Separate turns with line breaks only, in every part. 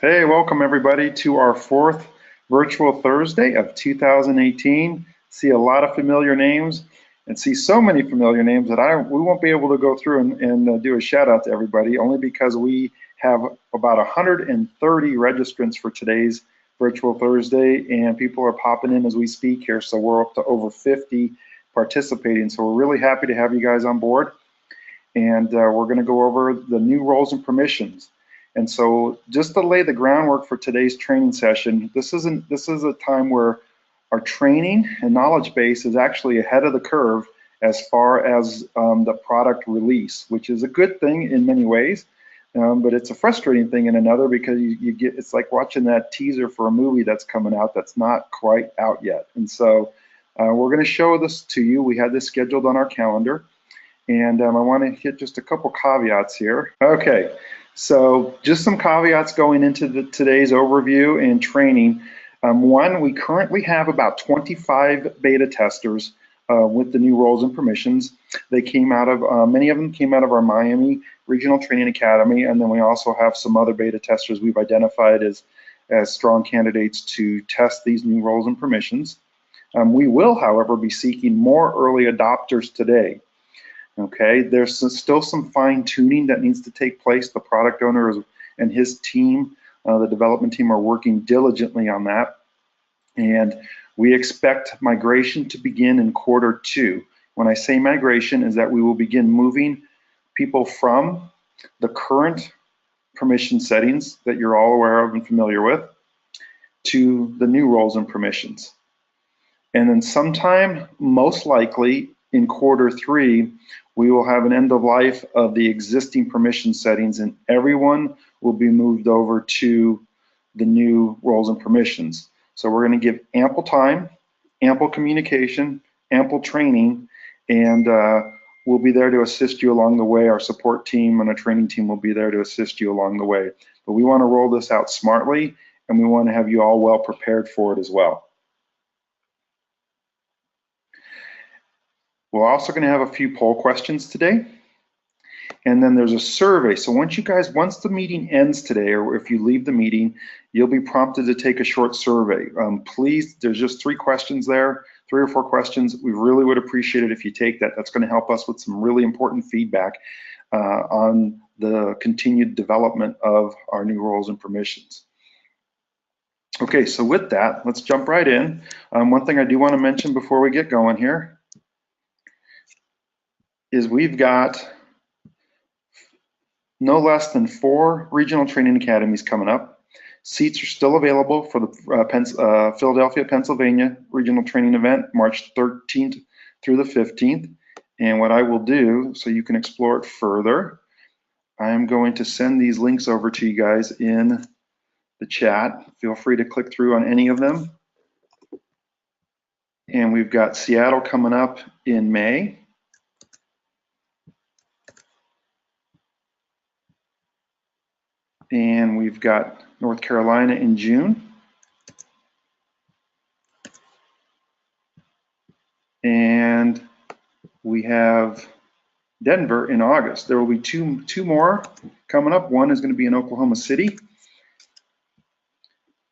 Hey, welcome everybody to our fourth virtual Thursday of 2018. See a lot of familiar names and see so many familiar names that we won't be able to go through and do a shout out to everybody, only because we have about 130 registrants for today's virtual Thursday, and people are popping in as we speak here, so we're up to over 50 participating. So we're really happy to have you guys on board, and we're going to go over the new roles and permissions. And so just to lay the groundwork for today's training session, this is a time where our training and knowledge base is actually ahead of the curve as far as the product release, which is a good thing in many ways, but it's a frustrating thing in another, because it's like watching that teaser for a movie that's coming out that's not quite out yet. And so we're going to show this to you. We had this scheduled on our calendar. And I want to hit just a couple caveats here. Okay, so just some caveats going into today's overview and training. One, we currently have about 25 beta testers with the new roles and permissions. They came out of, many of them came out of our Miami Regional Training Academy, and then we also have some other beta testers we've identified as strong candidates to test these new roles and permissions. We will, however, be seeking more early adopters today. Okay, there's still some fine tuning that needs to take place. The product owner and his team, the development team, are working diligently on that. And we expect migration to begin in Q2. When I say migration, is that we will begin moving people from the current permission settings that you're all aware of and familiar with to the new roles and permissions. And then sometime, most likely in Q3, we will have an end of life of the existing permission settings, and everyone will be moved over to the new roles and permissions. So we're going to give ample time, ample communication, ample training, and we'll be there to assist you along the way. Our support team and our training team will be there to assist you along the way. But we want to roll this out smartly, and we want to have you all well prepared for it as well. We're also going to have a few poll questions today. And then there's a survey. So once the meeting ends today, or if you leave the meeting, you'll be prompted to take a short survey. Please, there's just 3 questions there, 3 or 4 questions. We really would appreciate it if you take that. That's going to help us with some really important feedback on the continued development of our new roles and permissions. Okay, so with that, let's jump right in. One thing I do want to mention before we get going here is we've got no less than 4 regional training academies coming up. Seats are still available for the Philadelphia, Pennsylvania regional training event, March 13th through the 15th. And what I will do, so you can explore it further, I am going to send these links over to you guys in the chat. Feel free to click through on any of them. And we've got Seattle coming up in May. And we've got North Carolina in June. And we have Denver in August. There will be two more coming up. One is going to be in Oklahoma City,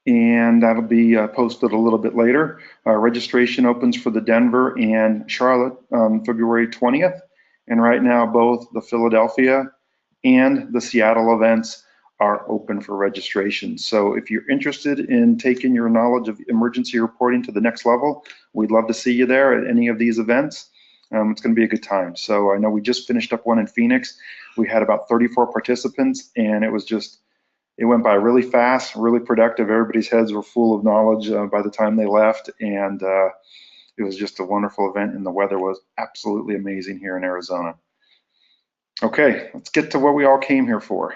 and that'll be posted a little bit later. Registration opens for the Denver and Charlotte February 20th. And right now, both the Philadelphia and the Seattle events are open for registration. So if you're interested in taking your knowledge of emergency reporting to the next level, we'd love to see you there at any of these events. It's going to be a good time. So I know we just finished up one in Phoenix. We had about 34 participants, and it went by really fast, really productive. Everybody's heads were full of knowledge by the time they left, and it was just a wonderful event, and the weather was absolutely amazing here in Arizona. Okay, let's get to what we all came here for.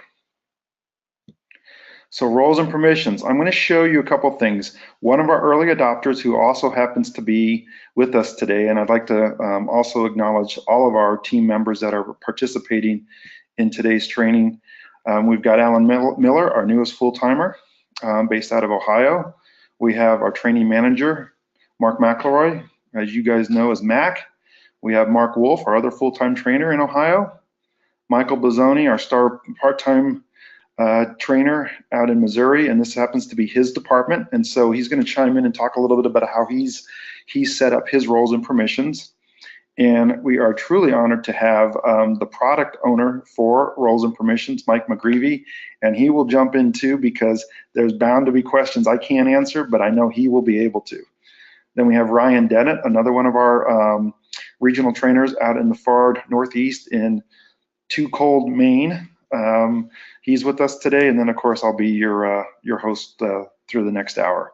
So roles and permissions. I'm going to show you a couple things. One of our early adopters who also happens to be with us today, and I'd like to also acknowledge all of our team members that are participating in today's training. We've got Alan Miller, our newest full-timer, based out of Ohio. We have our training manager, Mark McElroy, as you guys know as Mac. We have Mark Wolf, our other full-time trainer in Ohio. Michael Bazzoni, our star part-time trainer out in Missouri, and this happens to be his department. And so he's going to chime in and talk a little bit about how he's set up his roles and permissions. And we are truly honored to have the product owner for roles and permissions, Mike McGreevey, and he will jump in too, because there's bound to be questions I can't answer, but I know he will be able to. Then we have Ryan Dennett, another one of our regional trainers out in the far northeast in Too Cold, Maine. He's with us today, and then of course I'll be your host through the next hour.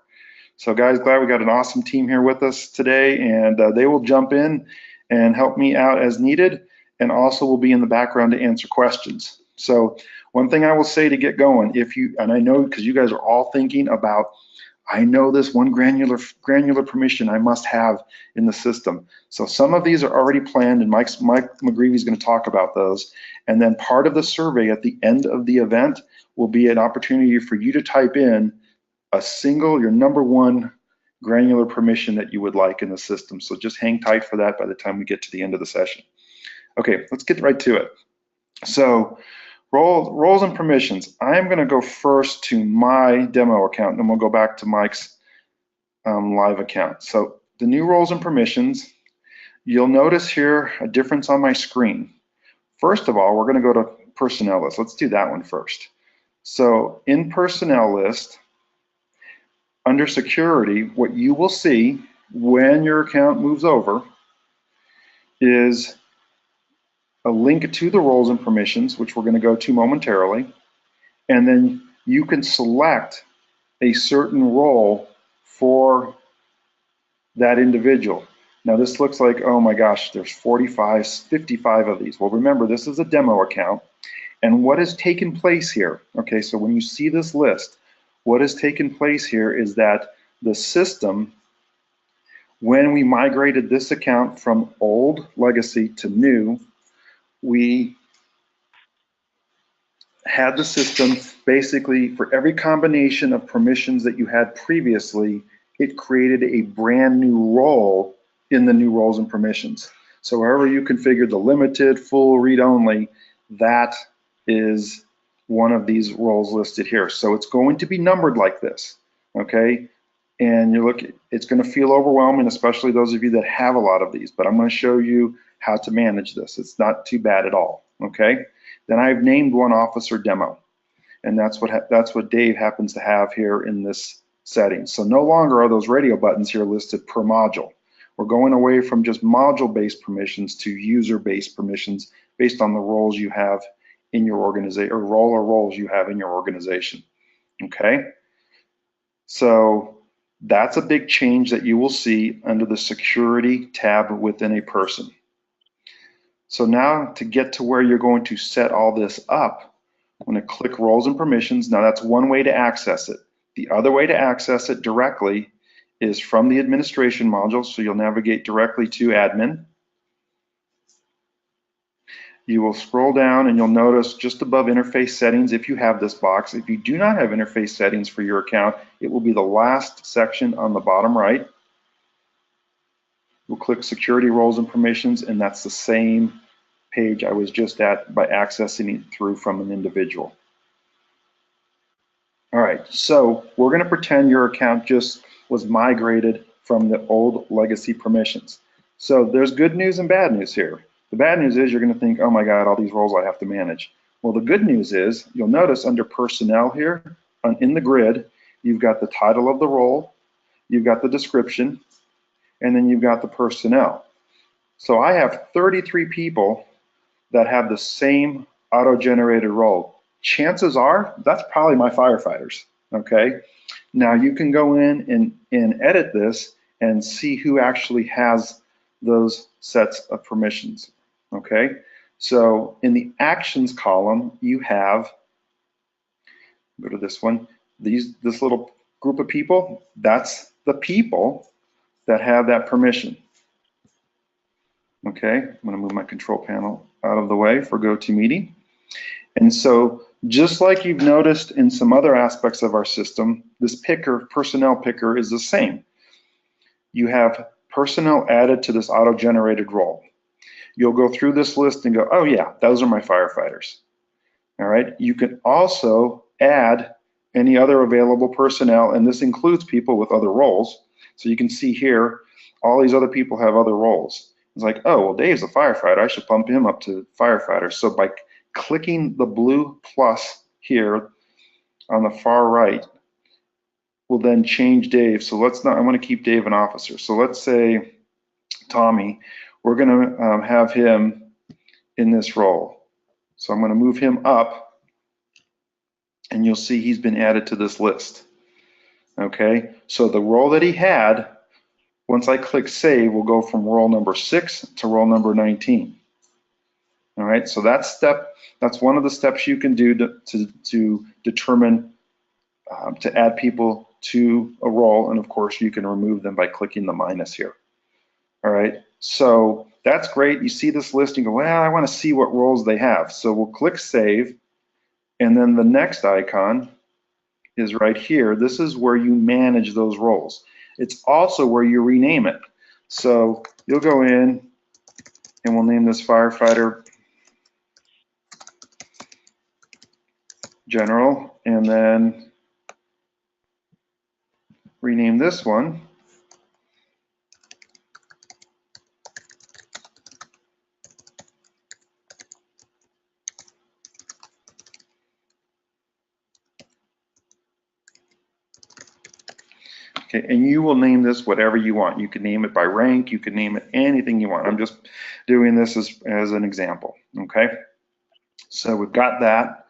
So guys, glad we got an awesome team here with us today, and they will jump in and help me out as needed, and also will be in the background to answer questions. So one thing I will say to get going, and I know because you guys are all thinking about, I know this one granular permission I must have in the system. So some of these are already planned, and Mike McGreevey is going to talk about those. And then part of the survey at the end of the event will be an opportunity for you to type in your number one granular permission that you would like in the system. So just hang tight for that by the time we get to the end of the session. Okay, let's get right to it. So roles and permissions. I'm going to go first to my demo account, and then we'll go back to Mike's live account. So the new roles and permissions, you'll notice here a difference on my screen. First of all, we're going to go to personnel list. Let's do that one first. So in personnel list, under security, what you will see when your account moves over is a link to the roles and permissions, which we're going to go to momentarily, and then you can select a certain role for that individual. Now this looks like, oh my gosh, there's 55 of these. Well, remember, this is a demo account, and what has taken place here, okay, so when you see this list, what has taken place here is that the system, when we migrated this account from old legacy to new, we had the system basically for every combination of permissions that you had previously, it created a brand new role in the new roles and permissions. So however you configured the limited, full, read-only, that is one of these roles listed here. So it's going to be numbered like this, okay? And it's going to feel overwhelming, especially those of you that have a lot of these, but I'm going to show you how to manage this. It's not too bad at all, okay? Then I've named one officer demo, and that's what Dave happens to have here in this setting. So no longer are those radio buttons here listed per module. We're going away from just module-based permissions to user-based permissions based on the roles you have in your organization, or roles you have in your organization, okay? So that's a big change that you will see under the security tab within a person. So now to get to where you're going to set all this up, I'm going to click roles and permissions. Now that's one way to access it. The other way to access it directly is from the administration module, so you'll navigate directly to admin. You will scroll down and you'll notice just above interface settings, if you have this box. If you do not have interface settings for your account, it will be the last section on the bottom right. We'll click security roles and permissions, and that's the same page I was just at by accessing it through from an individual. All right, so we're going to pretend your account just was migrated from the old legacy permissions. So there's good news and bad news here. The bad news is you're going to think, oh my God, all these roles I have to manage. Well, the good news is you'll notice under personnel here in the grid, you've got the title of the role, you've got the description, and then you've got the personnel. So I have 33 people that have the same auto-generated role. Chances are that's probably my firefighters, okay? Now you can go in and edit this and see who actually has those sets of permissions, okay? So in the actions column, you have, go to this one, this little group of people, that's the people that have that permission. Okay, I'm going to move my control panel out of the way for GoToMeeting. And so just like you've noticed in some other aspects of our system, this picker, personnel picker, is the same. You have personnel added to this auto-generated role. You'll go through this list and go, oh yeah, those are my firefighters. All right, you can also add any other available personnel, and this includes people with other roles. So you can see here, all these other people have other roles. It's like, oh, well, Dave's a firefighter. I should bump him up to firefighter. So by clicking the blue plus here on the far right, we'll then change Dave. So let's not, I want to keep Dave an officer. So let's say Tommy, we're going to have him in this role. So I'm going to move him up, and you'll see he's been added to this list. Okay, so the role that he had, once I click save, will go from role number 6 to role number 19. All right, so that's one of the steps you can do to determine to add people to a role, and of course you can remove them by clicking the minus here. All right, so that's great. You see this list and you go, well, I want to see what roles they have. So we'll click save, and then the next icon is right here. This is where you manage those roles. It's also where you rename it. So you'll go in and we'll name this firefighter general, and then rename this one okay, and you will name this whatever you want. You can name it by rank, you can name it anything you want. I'm just doing this as an example, okay? So we've got that,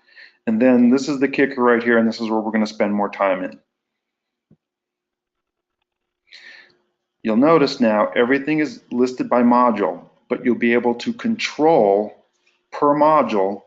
and then this is the kicker right here, and this is where we're going to spend more time in. You'll notice now everything is listed by module, but you'll be able to control per module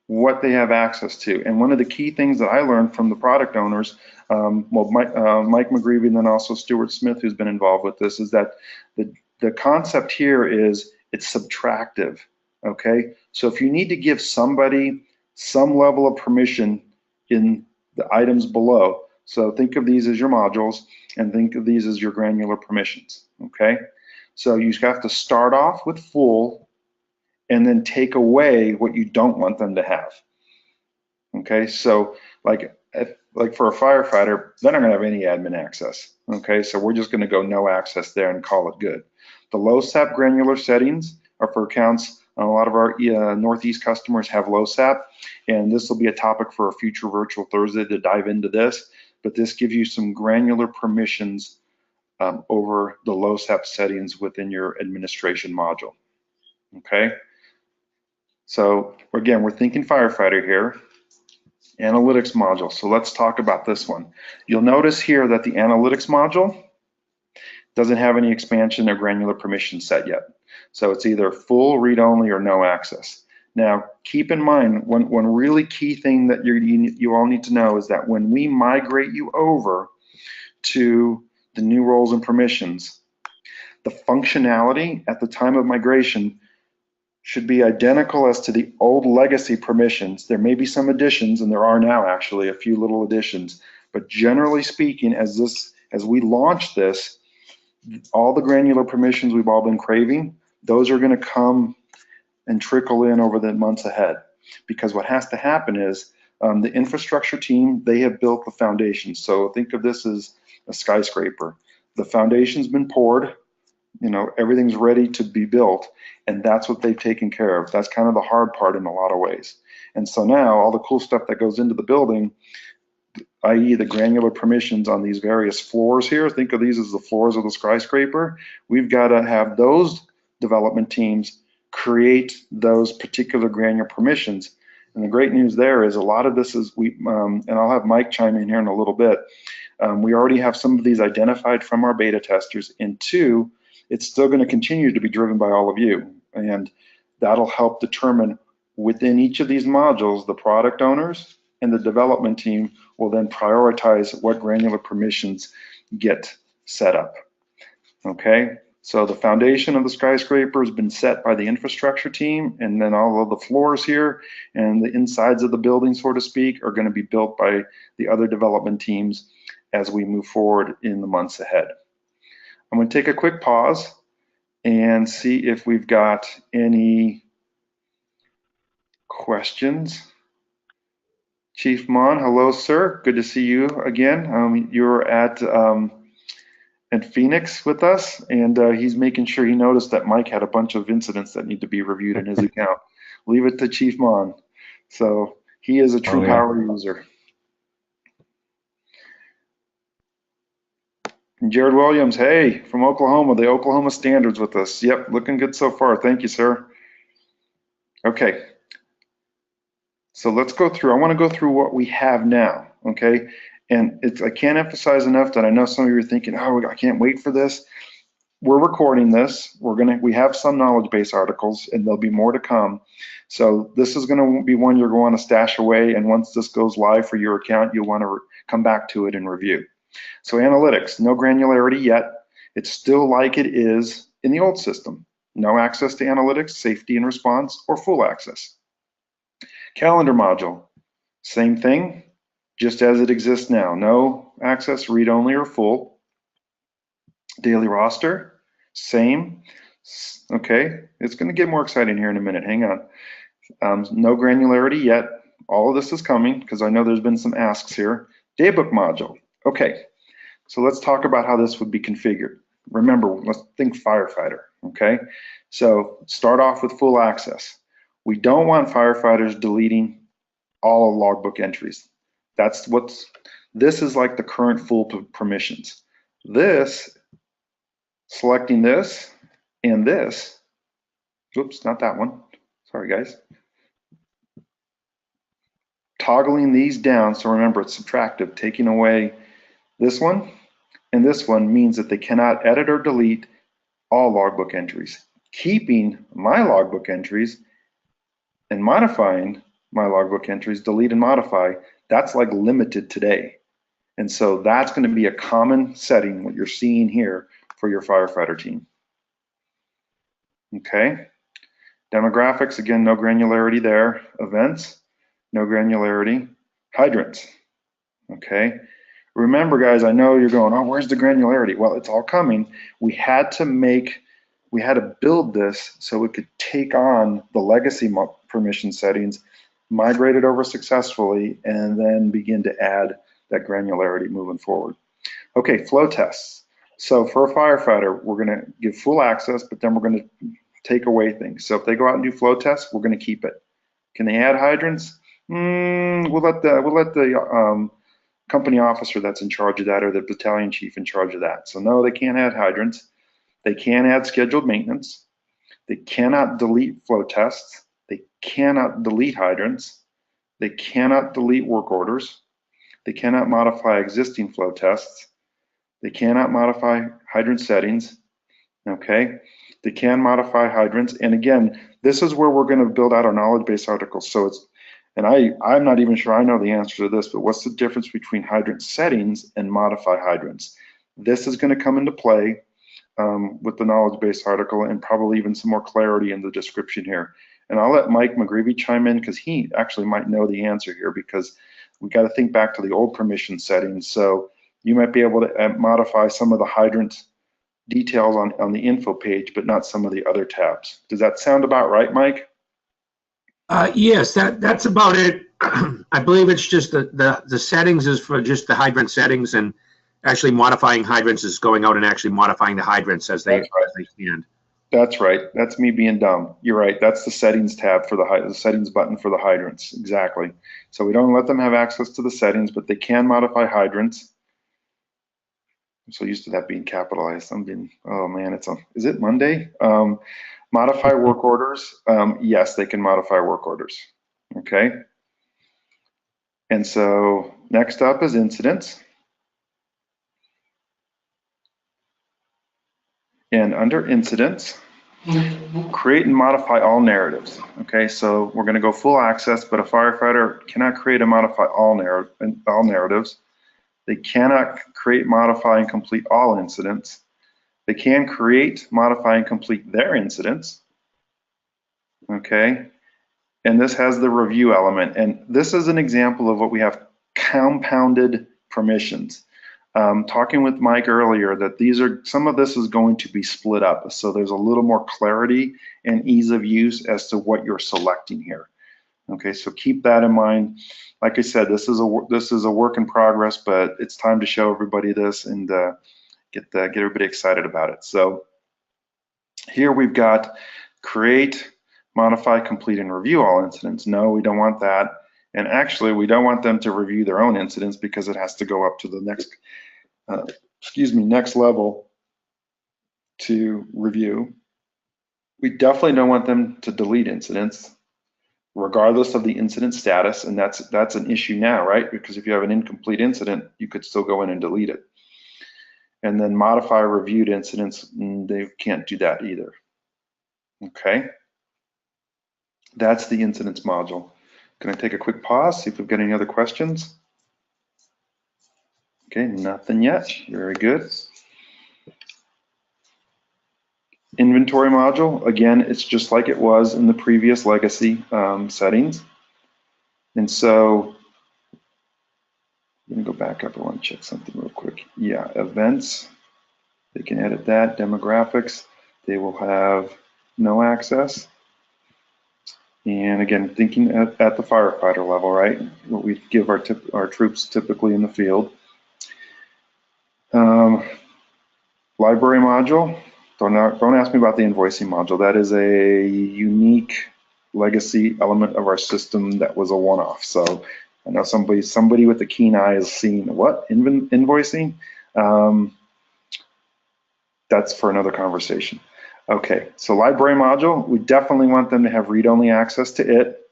what they have access to. And one of the key things that I learned from the product owners, Mike McGreevey and then also Stuart Smith, who's been involved with this, is that the concept here is it's subtractive, okay? So if you need to give somebody some level of permission in the items below, so think of these as your modules and think of these as your granular permissions, okay? So you have to start off with full and then take away what you don't want them to have. Okay, so like for a firefighter, they're not gonna have any admin access. Okay, so we're just gonna go no access there and call it good. The low SAP granular settings are for accounts. A lot of our Northeast customers have low SAP, and this will be a topic for a future virtual Thursday to dive into this, but this gives you some granular permissions over the low SAP settings within your administration module. Okay. So again, we're thinking firefighter here, analytics module. So let's talk about this one. You'll notice here that the analytics module doesn't have any expansion or granular permission set yet. So it's either full, read-only, or no access. Now, keep in mind, one really key thing that you all need to know is that when we migrate you over to the new roles and permissions, the functionality at the time of migration should be identical as to the old legacy permissions. There may be some additions, and there are now actually a few little additions, but generally speaking, as we launch this, all the granular permissions we've all been craving, those are going to come and trickle in over the months ahead. Because what has to happen is the infrastructure team, they have built the foundation. So think of this as a skyscraper. The foundation's been poured, everything's ready to be built, and that's what they've taken care of. That's kind of the hard part in a lot of ways. And so now all the cool stuff that goes into the building, i.e. the granular permissions on these various floors here, think of these as the floors of the skyscraper, we've got to have those development teams create those particular granular permissions. And the great news there is a lot of this is, and I'll have Mike chime in here in a little bit, we already have some of these identified from our beta testers, and two, it's still going to continue to be driven by all of you, and that'll help determine within each of these modules, the product owners and the development team will then prioritize what granular permissions get set up. Okay, so the foundation of the skyscraper has been set by the infrastructure team, and then all of the floors here and the insides of the building, so to speak, are going to be built by the other development teams as we move forward in the months ahead. I'm going to take a quick pause and see if we've got any questions? Chief Mon, hello, sir. Good to see you again. You're at Phoenix with us, and he's making sure he noticed that Mike had a bunch of incidents that need to be reviewed in his account. Leave it to Chief Mon. So he is a true power user. And Jared Williams, hey, from Oklahoma, the Oklahoma Standards with us. Yep, looking good so far. Thank you, sir. Okay. So let's go through. I want to go through what we have now, okay? And I can't emphasize enough that I know some of you are thinking, oh, I can't wait for this. We're recording this. We have some knowledge base articles, and there'll be more to come. So this is going to be one you're going to stash away, and once this goes live for your account, you'll want to come back to it and review. So analytics, no granularity yet. It's still like it is in the old system. No access to analytics, safety and response, or full access. Calendar module, same thing, just as it exists now. No access, read-only or full. Daily roster, same. Okay, it's going to get more exciting here in a minute. Hang on. No granularity yet. All of this is coming because I know there's been some asks here. Daybook module. Okay, so let's talk about how this would be configured. Remember, let's think firefighter. Okay, so start off with full access. We don't want firefighters deleting all logbook entries. This is like the current full permissions. Selecting this and this, oops, not that one. Sorry, guys. Toggling these down, so remember it's subtractive. Taking away this one and this one means that they cannot edit or delete all logbook entries. Keeping my logbook entries and modifying my logbook entries, delete and modify, that's like limited today. And so that's going to be a common setting, what you're seeing here for your firefighter team. Okay. Demographics, again, no granularity there. Events, no granularity. Hydrants. Okay. Remember, guys, I know you're going, oh, where's the granularity? Well, it's all coming. We had to build this so it could take on the legacy permission settings, migrate it over successfully, and then begin to add that granularity moving forward. Okay, flow tests. So for a firefighter, we're going to give full access, but then we're going to take away things. So if they go out and do flow tests, we're going to keep it. Can they add hydrants? We'll let the company officer that's in charge of that, or the battalion chief in charge of that. So no, they can't add hydrants. They can add scheduled maintenance. They cannot delete flow tests. They cannot delete hydrants. They cannot delete work orders. They cannot modify existing flow tests. They cannot modify hydrant settings. Okay. They can modify hydrants. And again, this is where we're going to build out our knowledge base articles. So I'm not even sure I know the answer to this, but what's the difference between hydrant settings and modify hydrants? This is going to come into play with the knowledge base article, and probably even some more clarity in the description here. And I'll let Mike McGreevey chime in because he actually might know the answer here, because we got to think back to the old permission settings. So you might be able to modify some of the hydrant details on the info page, but not some of the other tabs. Does that sound about right, Mike?
Yes, that's about it. I believe it's just the settings is for just the hydrant settings, and actually modifying hydrants is going out and actually modifying the hydrants as they stand.
That's right. That's me being dumb. You're right. That's the settings tab for the settings button for the hydrants. Exactly. So we don't let them have access to the settings, but they can modify hydrants. I'm so used to that being capitalized. Oh man, is it Monday? Modify work orders. Yes, they can modify work orders. Okay. And so next up is incidents. And under incidents, create and modify all narratives. Okay, so we're going to go full access, but a firefighter cannot create and modify all narratives. They cannot create, modify, and complete all incidents. They can create, modify, and complete their incidents. Okay, and this has the review element. And this is an example of what we have compounded permissions. Talking with Mike earlier that some of this is going to be split up. So there's a little more clarity and ease of use as to what you're selecting here. Okay, so keep that in mind. Like I said, this is a work in progress, but it's time to show everybody this and get everybody excited about it. So here we've got create, modify, complete, and review all incidents. No, we don't want that. And actually, we don't want them to review their own incidents because it has to go up to the next, next level to review. We definitely don't want them to delete incidents, regardless of the incident status, and that's an issue now, right? Because if you have an incomplete incident, you could still go in and delete it. And then modify reviewed incidents, they can't do that either. Okay, that's the incidents module. Can I take a quick pause, see if we've got any other questions? Okay, nothing yet, very good. Inventory module, again, it's just like it was in the previous legacy settings. And so, I'm gonna go back up, I wanna check something real quick. Yeah, events, they can edit that. Demographics, they will have no access. And again, thinking at the firefighter level, right? What we give our troops typically in the field. Library module, don't ask me about the invoicing module. That is a unique legacy element of our system that was a one-off. So I know somebody with a keen eye is seeing what, invoicing? That's for another conversation. Okay, so library module, we definitely want them to have read-only access to it.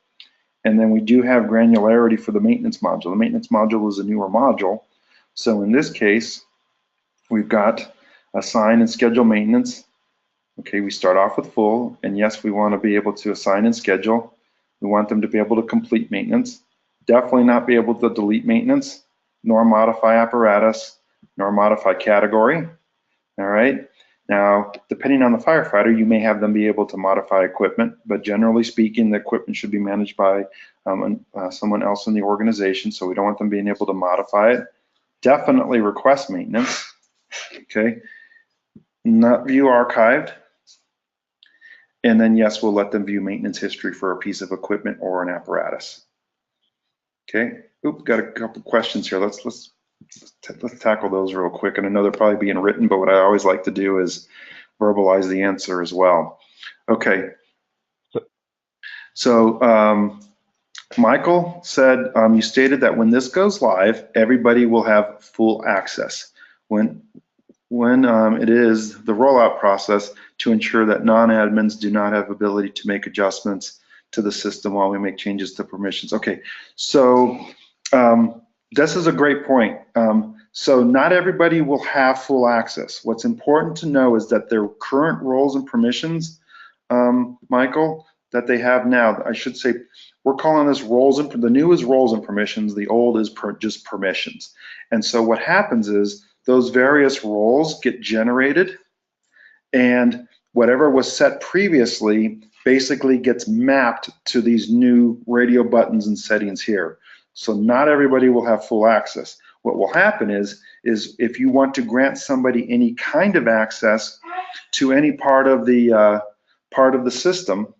And then we do have granularity for the maintenance module. The maintenance module is a newer module. So in this case, we've got assign and schedule maintenance. Okay, we start off with full, and yes, we want to be able to assign and schedule. We want them to be able to complete maintenance. Definitely not be able to delete maintenance, nor modify apparatus, nor modify category. All right. Now, depending on the firefighter, you may have them be able to modify equipment, but generally speaking, the equipment should be managed by someone else in the organization, so we don't want them being able to modify it. Definitely request maintenance, okay? Not view archived. And then, yes, we'll let them view maintenance history for a piece of equipment or an apparatus. Okay, oop, got a couple questions here. Let's tackle those real quick. And I know they're probably being written, but what I always like to do is verbalize the answer as well. Okay. So Michael said, you stated that when this goes live, everybody will have full access. When it is the rollout process to ensure that non-admins do not have ability to make adjustments to the system while we make changes to permissions. Okay, so this is a great point. So not everybody will have full access. What's important to know is that their current roles and permissions, Michael, that they have now, I should say, we're calling this roles, and the new is roles and permissions, the old is just permissions. And so what happens is those various roles get generated, and whatever was set previously basically gets mapped to these new radio buttons and settings here. So not everybody will have full access. What will happen is if you want to grant somebody any kind of access to any part of the system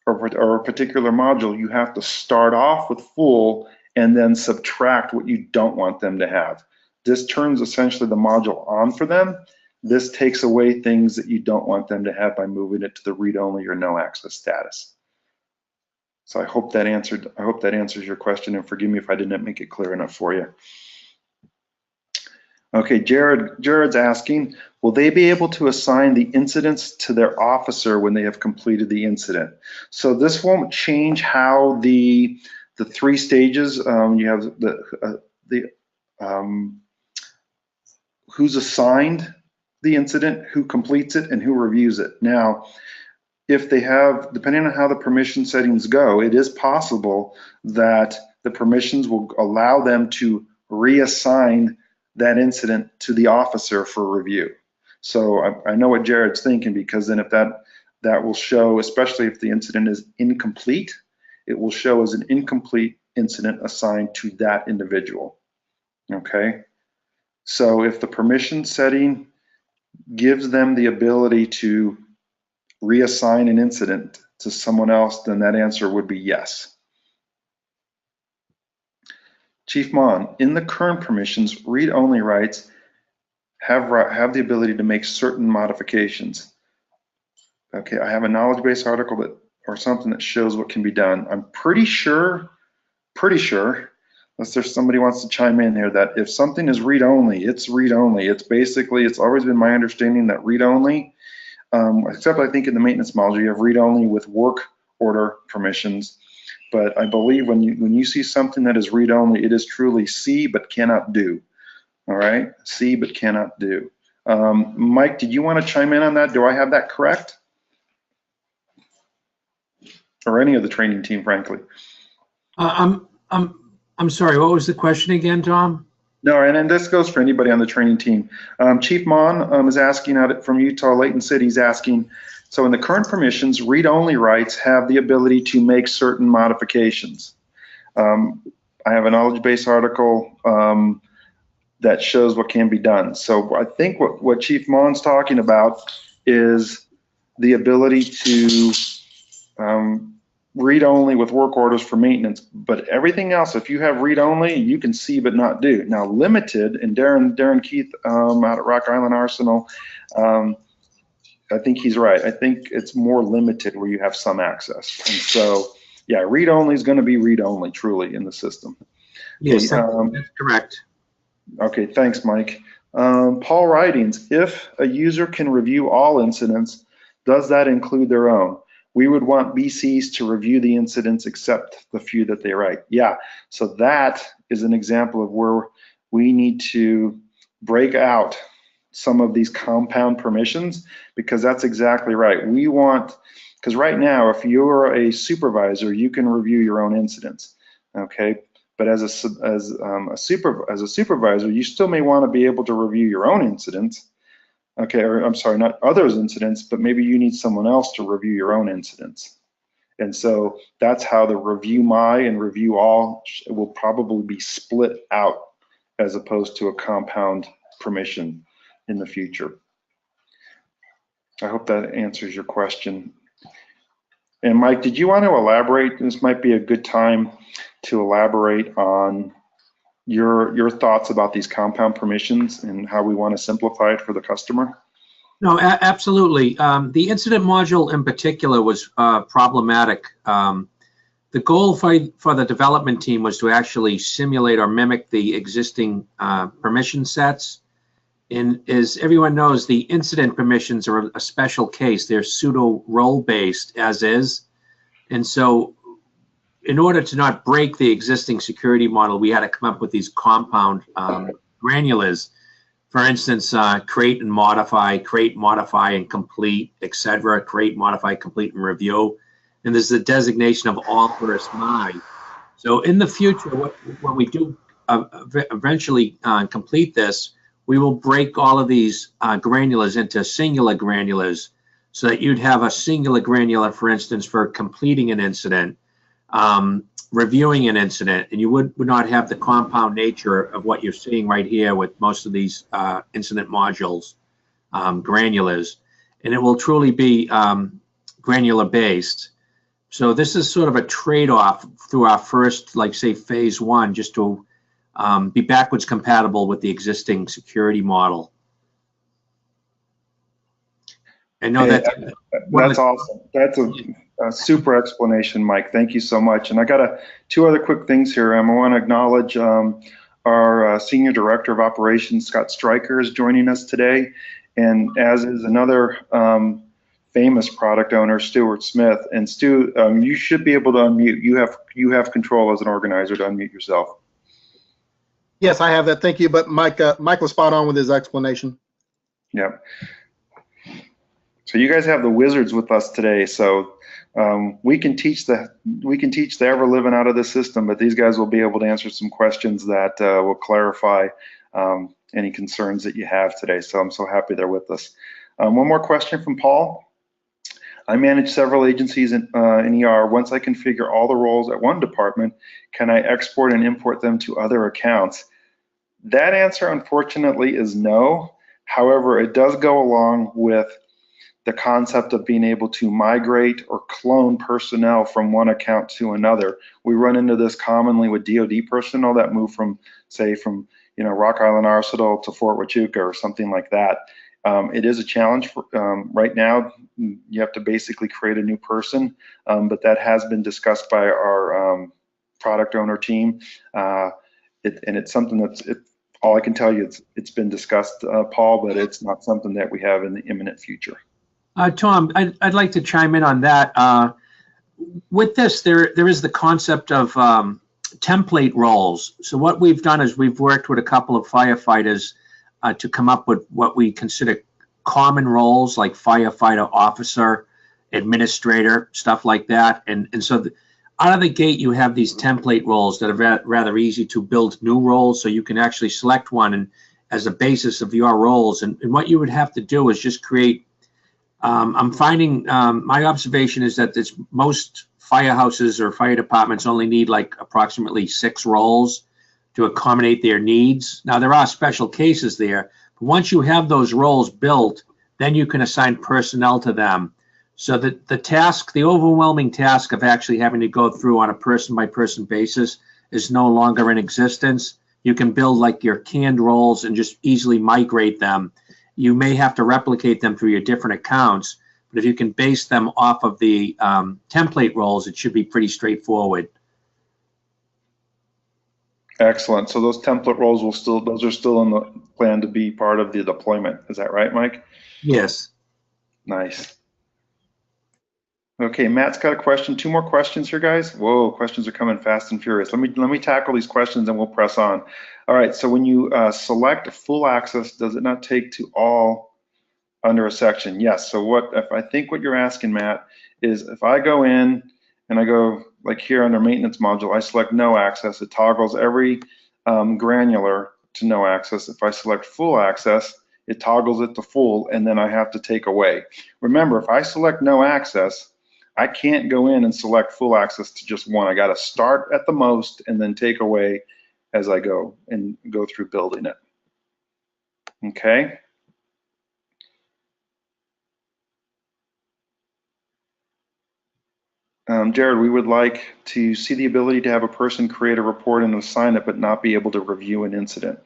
or a particular module, you have to start off with full and then subtract what you don't want them to have. This turns essentially the module on for them. This takes away things that you don't want them to have by moving it to the read-only or no access status. So I hope that answers your question, and forgive me if I didn't make it clear enough for you. Okay, Jared's asking, will they be able to assign the incidents to their officer when they have completed the incident? So this won't change how the three stages, you have who's assigned the incident, who completes it, and who reviews it. Now, if they have, depending on how the permission settings go, it is possible that the permissions will allow them to reassign that incident to the officer for review. So I know what Jared's thinking, because then if that will show, especially if the incident is incomplete, it will show as an incomplete incident assigned to that individual. Okay, so if the permission setting gives them the ability to reassign an incident to someone else, then that answer would be yes. Chief Mon, in the current permissions, read-only rights have the ability to make certain modifications. Okay, I have a knowledge base article that or something that shows what can be done. I'm pretty sure, unless there's somebody wants to chime in here, that if something is read-only, it's read-only. It's basically, it's always been my understanding that read-only, except I think in the maintenance module, you have read-only with work order permissions. But I believe when you see something that is read-only, it is truly see but cannot do. All right, see but cannot do. Mike, did you want to chime in on that? Do I have that correct? Or any of the training team, frankly.
I'm sorry. What was the question again, Tom?
No, and this goes for anybody on the training team. Chief Mon is asking out from Utah, Layton City. He's asking, so in the current permissions, read-only rights have the ability to make certain modifications. I have a knowledge base article that shows what can be done. So I think what Chief Mon's talking about is the ability to read only with work orders for maintenance, but everything else, if you have read only, you can see but not do. Now limited, and Darren Keith out at Rock Island Arsenal, I think he's right. I think it's more limited where you have some access. And so, yeah, read only is going to be read only truly in the system.
Yes, that's correct.
Okay, thanks, Mike. Paul Ridings, if a user can review all incidents, does that include their own? We would want BCs to review the incidents except the few that they write. Yeah, so that is an example of where we need to break out some of these compound permissions, because that's exactly right. We want, because right now, if you're a supervisor, you can review your own incidents, okay? But as a supervisor, you still may want to be able to review your own incidents. Okay, or I'm sorry, not others' incidents, but maybe you need someone else to review your own incidents. And so that's how the review my and review all will probably be split out as opposed to a compound permission in the future. I hope that answers your question. And Mike, did you want to elaborate? This might be a good time to elaborate on your thoughts about these compound permissions and how we want to simplify it for the customer?
No, absolutely. The incident module in particular was problematic. The goal for the development team was to actually simulate or mimic the existing permission sets. And as everyone knows, the incident permissions are a special case. They're pseudo role-based as is. And so in order to not break the existing security model, we had to come up with these compound granulars. For instance, create and modify, and complete, etc. Create, modify, complete, and review. And there's the designation of all first my. So in the future, when we do eventually complete this, we will break all of these granulars into singular granulars, so that you'd have a singular granular, for instance, for completing an incident, reviewing an incident, and you would not have the compound nature of what you're seeing right here with most of these incident modules, granulars, and it will truly be granular based. So this is sort of a trade-off through our first, like say, phase one, just to be backwards compatible with the existing security model. I know that's
awesome. That's a super explanation, Mike. Thank you so much. And I got two other quick things here. I want to acknowledge our Senior Director of Operations, Scott Stryker, is joining us today, and as is another famous product owner, Stuart Smith. And Stu, you should be able to unmute. You have control as an organizer to unmute yourself.
Yes, I have that. Thank you. But Mike was spot on with his explanation.
Yeah. So you guys have the wizards with us today. So we can teach the ever living out of the system, but these guys will be able to answer some questions that will clarify any concerns that you have today. So I'm so happy they're with us. One more question from Paul. I manage several agencies in ER. Once I configure all the roles at one department, can I export and import them to other accounts? That answer, unfortunately, is no. However, it does go along with the concept of being able to migrate or clone personnel from one account to another. We run into this commonly with DoD personnel that move from, say, from Rock Island Arsenal to Fort Huachuca or something like that. It is a challenge for, right now. You have to basically create a new person, but that has been discussed by our product owner team, and it's something that's all I can tell you. It's been discussed, Paul, but it's not something that we have in the imminent future.
Tom, I'd like to chime in on that. With this, there is the concept of template roles. So what we've done is we've worked with a couple of firefighters to come up with what we consider common roles, like firefighter, officer, administrator, stuff like that. And so out of the gate, you have these template roles that are rather easy to build new roles. So you can actually select one and as a basis of your roles. And what you would have to do is just create. I'm finding my observation is that most firehouses or fire departments only need like approximately 6 roles to accommodate their needs. Now, there are special cases there, but once you have those roles built, then you can assign personnel to them. So that the overwhelming task of actually having to go through on a person-by-person basis is no longer in existence. You can build like your canned roles and just easily migrate them. You may have to replicate them through your different accounts, but if you can base them off of the template roles, it should be pretty straightforward.
Excellent. So those template roles those are still in the plan to be part of the deployment. Is that right, Mike?
Yes.
Nice. Okay, Matt's got a question. 2 more questions here, guys. Whoa, questions are coming fast and furious. Let me tackle these questions and we'll press on. All right, so when you select full access, does it not take to all under a section? Yes. So I think what you're asking, Matt, is if I go in and I go like here under maintenance module, I select no access, it toggles every granular to no access. If I select full access, it toggles it to full, and then I have to take away. Remember, if I select no access, I can't go in and select full access to just one. I got to start at the most and then take away as I go and go through building it. Okay. Jared, we would like to see the ability to have a person create a report and assign it, but not be able to review an incident.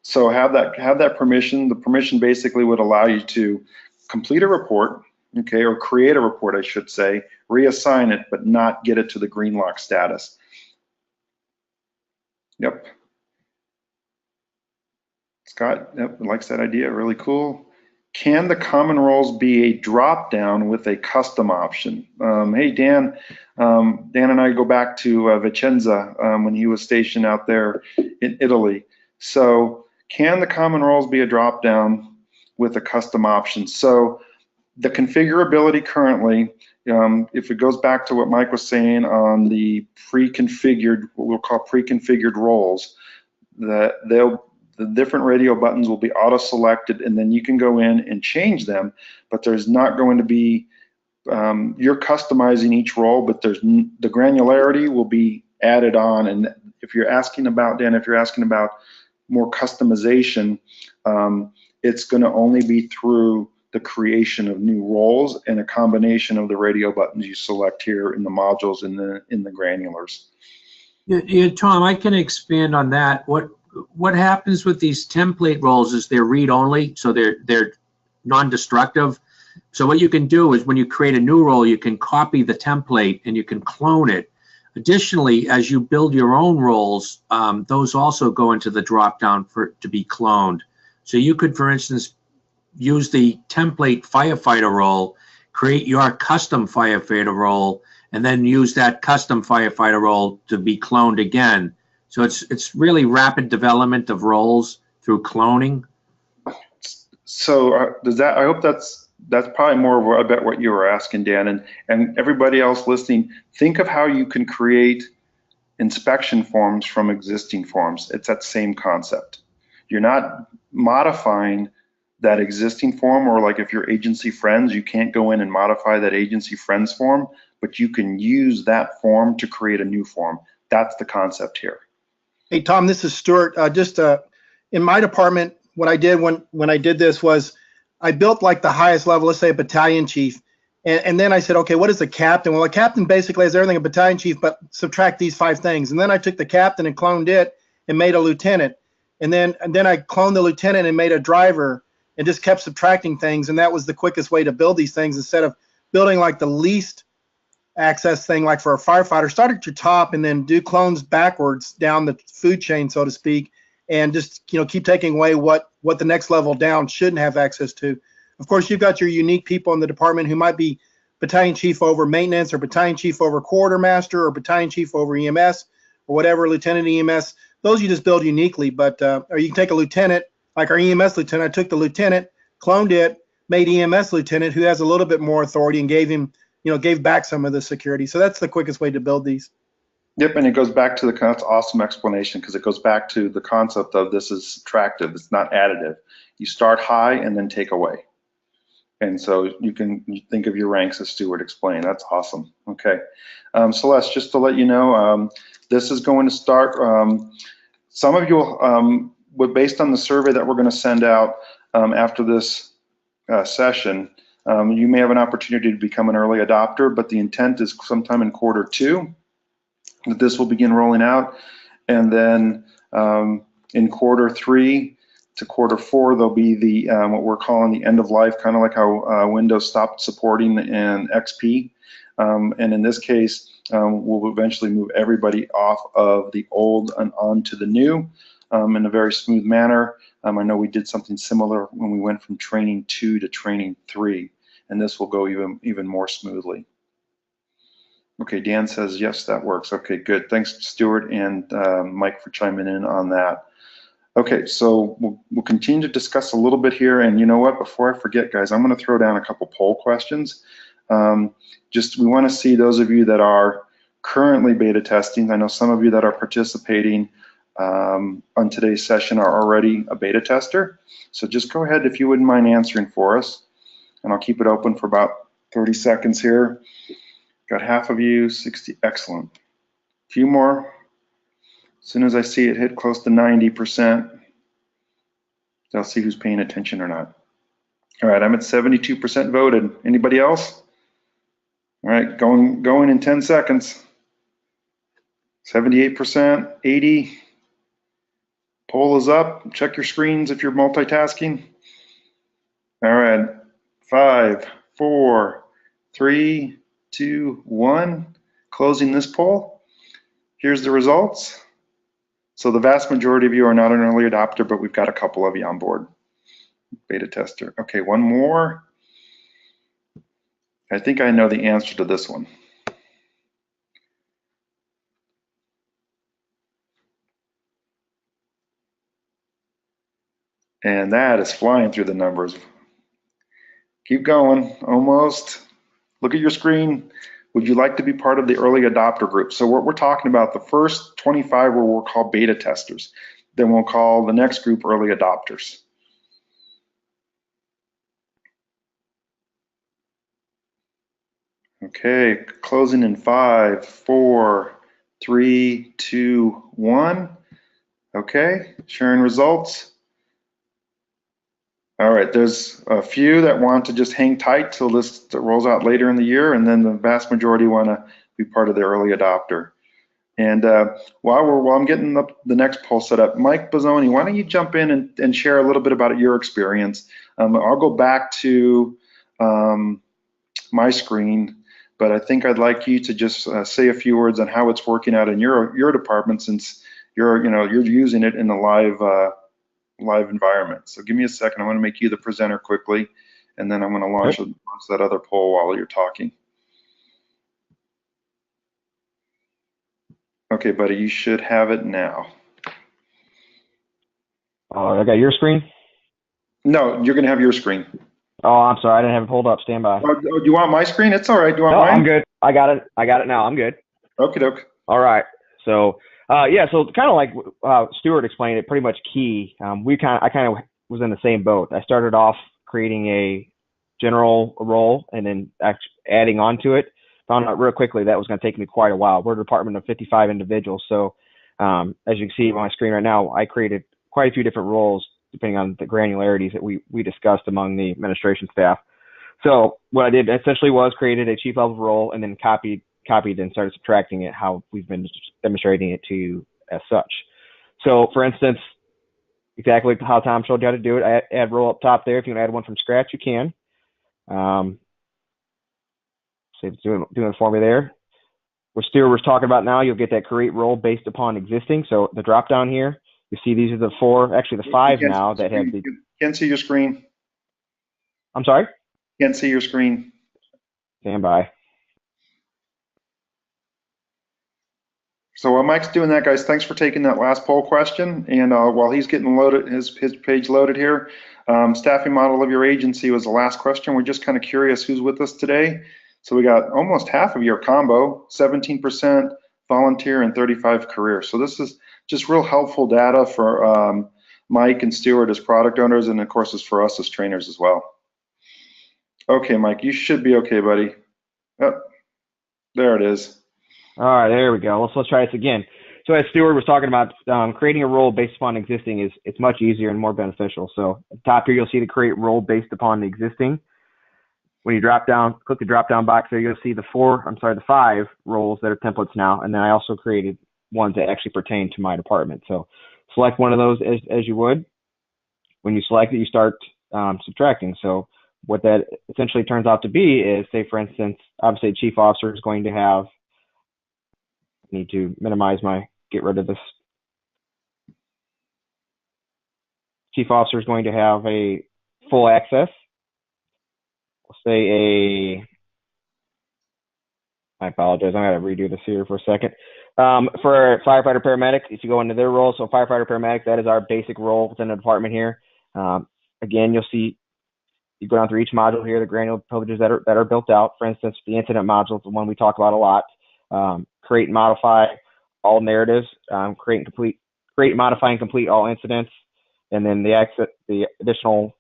So have that permission. The permission basically would allow you to complete a report, okay, or create a report, I should say, reassign it, but not get it to the green lock status. Yep. Scott, yep, likes that idea. Really cool. Can the common roles be a drop down with a custom option? Hey, Dan. Dan and I go back to Vicenza when he was stationed out there in Italy. So can the common roles be a drop down with a custom option? So the configurability currently, if it goes back to what Mike was saying on the pre-configured, what we'll call pre-configured roles, the different radio buttons will be auto-selected, and then you can go in and change them, but there's not going to be, you're customizing each role, but the granularity will be added on. And if you're asking about, Dan, if you're asking about more customization, it's going to only be through the creation of new roles and a combination of the radio buttons you select here in the modules in the granulars.
Yeah, Tom, I can expand on that. What happens with these template roles is they're read-only, so they're non-destructive. So what you can do is when you create a new role, you can copy the template and you can clone it. Additionally, as you build your own roles, those also go into the drop-down to be cloned. So you could, for instance, use the template firefighter role, create your custom firefighter role, and then use that custom firefighter role to be cloned again. So it's really rapid development of roles through cloning.
So does that? I hope that's probably more of what, I bet what you were asking, Dan, and everybody else listening. Think of how you can create inspection forms from existing forms. It's that same concept. You're not modifying that existing form, or like if you're agency friends, you can't go in and modify that agency friends form, but you can use that form to create a new form. That's the concept here.
Hey, Tom, this is Stuart. In my department, what I did when I did this was I built like the highest level, let's say a battalion chief. And then I said, okay, what is a captain? Well, a captain basically has everything a battalion chief, but subtract these 5 things. And then I took the captain and cloned it and made a lieutenant. And then I cloned the lieutenant and made a driver and just kept subtracting things. And that was the quickest way to build these things instead of building like the least access thing, like for a firefighter. Start at your top and then do clones backwards down the food chain, so to speak, and just, you know, keep taking away what the next level down shouldn't have access to. Of course, you've got your unique people in the department who might be battalion chief over maintenance, or battalion chief over quartermaster, or battalion chief over EMS, or whatever, lieutenant EMS. Those you just build uniquely. But or you can take a lieutenant, like our EMS lieutenant. I took the lieutenant, cloned it, made EMS lieutenant, who has a little bit more authority, and gave back some of the security. So that's the quickest way to build these.
Yep, and it goes back to that's awesome explanation, because it goes back to the concept of this is subtractive, it's not additive. You start high and then take away. And so you think of your ranks as Stuart explained. That's awesome. Okay, Celeste, just to let you know, this is going to start. Some of you, based on the survey that we're going to send out after this session, you may have an opportunity to become an early adopter, but the intent is sometime in Q2 that this will begin rolling out, and then in Q3 to Q4 there'll be the what we're calling the end of life, kind of like how Windows stopped supporting in XP, and in this case we'll eventually move everybody off of the old and onto the new in a very smooth manner. I know we did something similar when we went from training 2 to training 3, and this will go even more smoothly. Okay, Dan says yes, that works. Okay, good. Thanks, Stuart and Mike, for chiming in on that. Okay, so we'll continue to discuss a little bit here, and you know what? Before I forget, guys, I'm going to throw down a couple poll questions. We want to see those of you that are currently beta testing. I know some of you that are participating on today's session are already a beta tester. So just go ahead, if you wouldn't mind answering for us, and I'll keep it open for about 30 seconds here. Got half of you, 60, excellent. A few more. As soon as I see it hit close to 90%, I'll see who's paying attention or not. All right, I'm at 72% voted. Anybody else? All right, going in 10 seconds. 78%, 80. Poll is up. Check your screens if you're multitasking. All right, 5, 4, 3, 2, 1. Closing this poll. Here's the results. So the vast majority of you are not an early adopter, but we've got a couple of you on board. Beta tester. Okay, one more. I think I know the answer to this one. And that is flying through the numbers. Keep going, almost. Look at your screen. Would you like to be part of the early adopter group? So what we're talking about, the first 25 we'll call beta testers. Then we'll call the next group early adopters. Okay, closing in 5, 4, 3, 2, 1. Okay, sharing results. All right, there's a few that want to just hang tight till this rolls out later in the year, and then the vast majority want to be part of the early adopter. And while I'm getting the next poll set up, Mike Bazzoni, why don't you jump in and share a little bit about your experience? I'll go back to my screen, but I think I'd like you to just say a few words on how it's working out in your department, since you're using it in the live environment. So give me a second. I want to make you the presenter quickly, and then I'm going to launch that other poll while you're talking. Okay, buddy, you should have it now.
I got your screen?
No, you're going to have your screen.
Oh, I'm sorry. I didn't have it pulled up. Stand by.
Oh, do you want my screen? It's all right. Do you want mine?
I'm good. I got it. I got it now. I'm good.
Okay, doke.
All right. So, so kind of like Stuart explained it, pretty much key. I kind of was in the same boat. I started off creating a general role and then adding on to it. Found out real quickly that was going to take me quite a while. We're a department of 55 individuals. So as you can see on my screen right now, I created quite a few different roles depending on the granularities that we discussed among the administration staff. So what I did essentially was created a chief level role and then copied and started subtracting it how we've been demonstrating it to you as such. So for instance, exactly how Tom showed you how to do it, add role up top there. If you want to add one from scratch, you can. So it's doing it for me there. What Stuart was talking about now, you'll get that create role based upon existing. So the drop down here, you see these are the four, actually the five now that have the.
Can't see your screen.
I'm sorry?
Can't see your screen.
Stand by.
So while Mike's doing that, guys, thanks for taking that last poll question. And while he's getting loaded, his page loaded here, staffing model of your agency was the last question. We're just kind of curious who's with us today. So we got almost half of your combo, 17% volunteer and 35 career. So this is just real helpful data for Mike and Stuart as product owners, and of course is for us as trainers as well. Okay, Mike, you should be okay, buddy. Oh, there it is.
All right, there we go. Let's try this again. So as Stuart was talking about, creating a role based upon existing it's much easier and more beneficial. So at the top here, you'll see the create role based upon the existing. When you drop down, click the drop down box there, you'll see the five roles that are templates now. And then I also created ones that actually pertain to my department. So select one of those as you would. When you select it, you start subtracting. So what that essentially turns out to be is, say for instance, obviously chief officer is going to have, need to minimize get rid of this. Chief officer is going to have a full access. We'll say I apologize, I'm going to redo this here for a second. For firefighter paramedic, if you go into their role, so firefighter paramedic, that is our basic role within the department here. Again, you'll see, you go down through each module here, the granular privileges that are built out. For instance, the incident module is the one we talk about a lot. Create and modify all narratives, create, modify, and complete all incidents, and then the additional